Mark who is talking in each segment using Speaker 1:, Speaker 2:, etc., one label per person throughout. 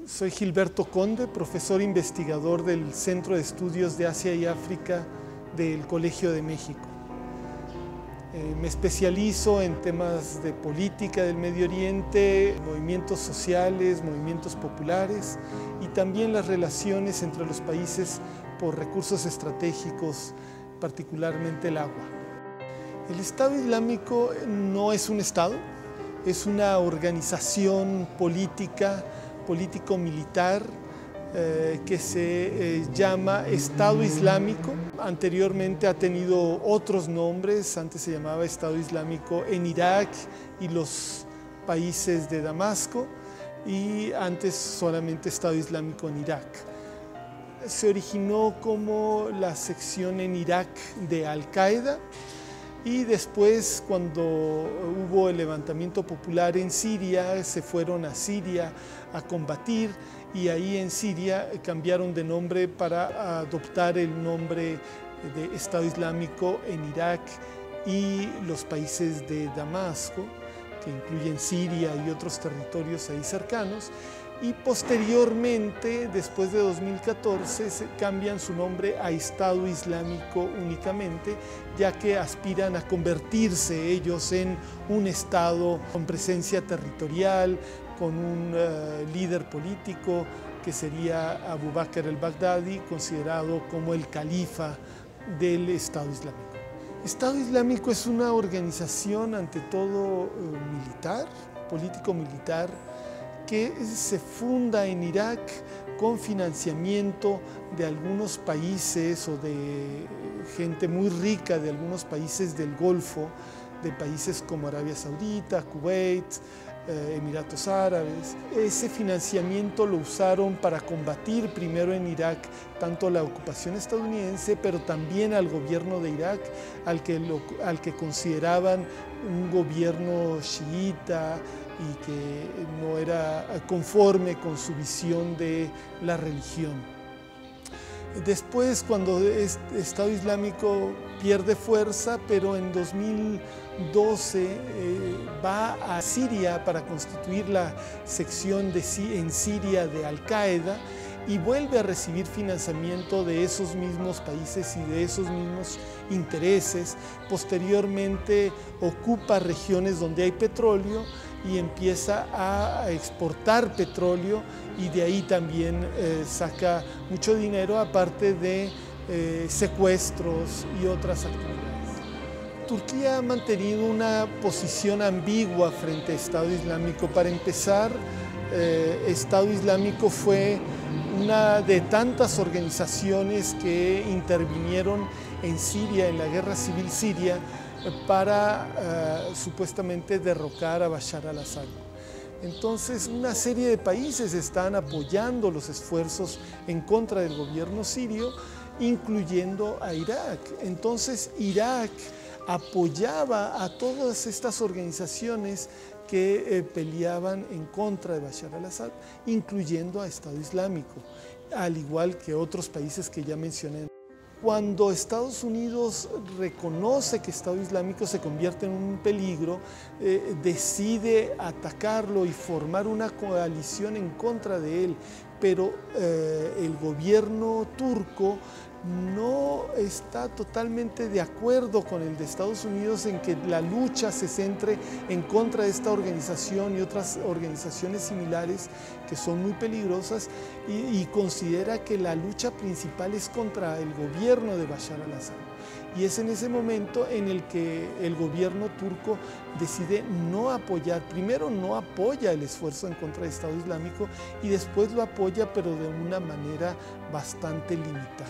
Speaker 1: Soy Gilberto Conde, profesor investigador del Centro de Estudios de Asia y África del Colegio de México. Me especializo en temas de política del Medio Oriente, movimientos sociales, movimientos populares y también las relaciones entre los países por recursos estratégicos, particularmente el agua. El Estado Islámico no es un Estado, es una organización político-militar que se llama Estado Islámico. Anteriormente ha tenido otros nombres, antes se llamaba Estado Islámico en Irak y los países de Damasco, y antes solamente Estado Islámico en Irak. Se originó como la sección en Irak de Al-Qaeda, y después, cuando hubo el levantamiento popular en Siria, se fueron a Siria a combatir, y ahí en Siria cambiaron de nombre para adoptar el nombre de Estado Islámico en Irak y los países de Damasco, que incluyen Siria y otros territorios ahí cercanos. Y posteriormente, después de 2014, se cambian su nombre a Estado Islámico únicamente, ya que aspiran a convertirse ellos en un Estado con presencia territorial, con un líder político que sería Abu Bakr al-Baghdadi, considerado como el califa del Estado Islámico. Estado Islámico es una organización ante todo militar, político-militar, que se funda en Irak con financiamiento de algunos países o de gente muy rica de algunos países del Golfo, de países como Arabia Saudita, Kuwait, Emiratos Árabes. Ese financiamiento lo usaron para combatir primero en Irak tanto la ocupación estadounidense, pero también al gobierno de Irak, al que consideraban un gobierno chiita y que no era conforme con su visión de la religión. Después, cuando el Estado Islámico pierde fuerza, pero en 2012 va a Siria para constituir la sección en Siria de Al-Qaeda, y vuelve a recibir financiamiento de esos mismos países y de esos mismos intereses. Posteriormente ocupa regiones donde hay petróleo y empieza a exportar petróleo, y de ahí también saca mucho dinero, aparte de secuestros y otras actividades. Turquía ha mantenido una posición ambigua frente a Estado Islámico. Para empezar, Estado Islámico fue una de tantas organizaciones que intervinieron en Siria, en la guerra civil siria, para supuestamente derrocar a Bashar al-Assad. Entonces, una serie de países están apoyando los esfuerzos en contra del gobierno sirio, incluyendo a Irak. Entonces, Irak apoyaba a todas estas organizaciones que peleaban en contra de Bashar al-Assad, incluyendo a Estado Islámico, al igual que otros países que ya mencioné. Cuando Estados Unidos reconoce que Estado Islámico se convierte en un peligro, decide atacarlo y formar una coalición en contra de él, pero el gobierno turco no está totalmente de acuerdo con el de Estados Unidos en que la lucha se centre en contra de esta organización y otras organizaciones similares que son muy peligrosas, y considera que la lucha principal es contra el gobierno de Bashar al-Assad. Y es en ese momento en el que el gobierno turco decide no apoyar, primero no apoya el esfuerzo en contra del Estado Islámico, y después lo apoya, pero de una manera bastante limitada.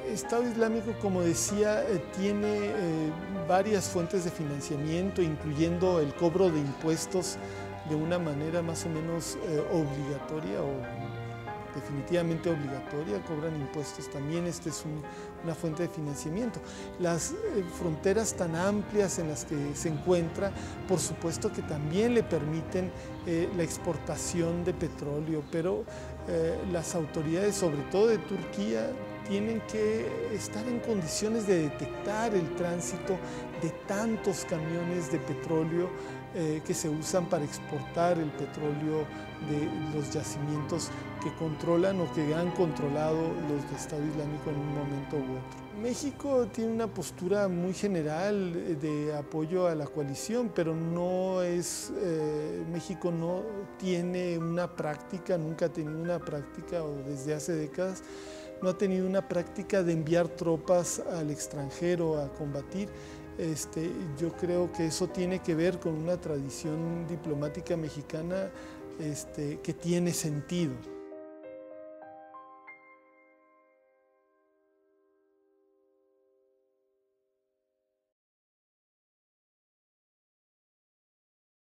Speaker 1: Estado Islámico, como decía, tiene varias fuentes de financiamiento, incluyendo el cobro de impuestos de una manera más o menos obligatoria, o definitivamente obligatoria. Cobran impuestos también. Esta es una fuente de financiamiento. Las fronteras tan amplias en las que se encuentra, por supuesto que también le permiten la exportación de petróleo, pero las autoridades, sobre todo de Turquía, tienen que estar en condiciones de detectar el tránsito de tantos camiones de petróleo que se usan para exportar el petróleo de los yacimientos que controlan o que han controlado los de Estado Islámico en un momento u otro. México tiene una postura muy general de apoyo a la coalición, pero no es, México no tiene una práctica, nunca ha tenido una práctica, o desde hace décadas, no ha tenido una práctica de enviar tropas al extranjero a combatir. Yo creo que eso tiene que ver con una tradición diplomática mexicana que tiene sentido.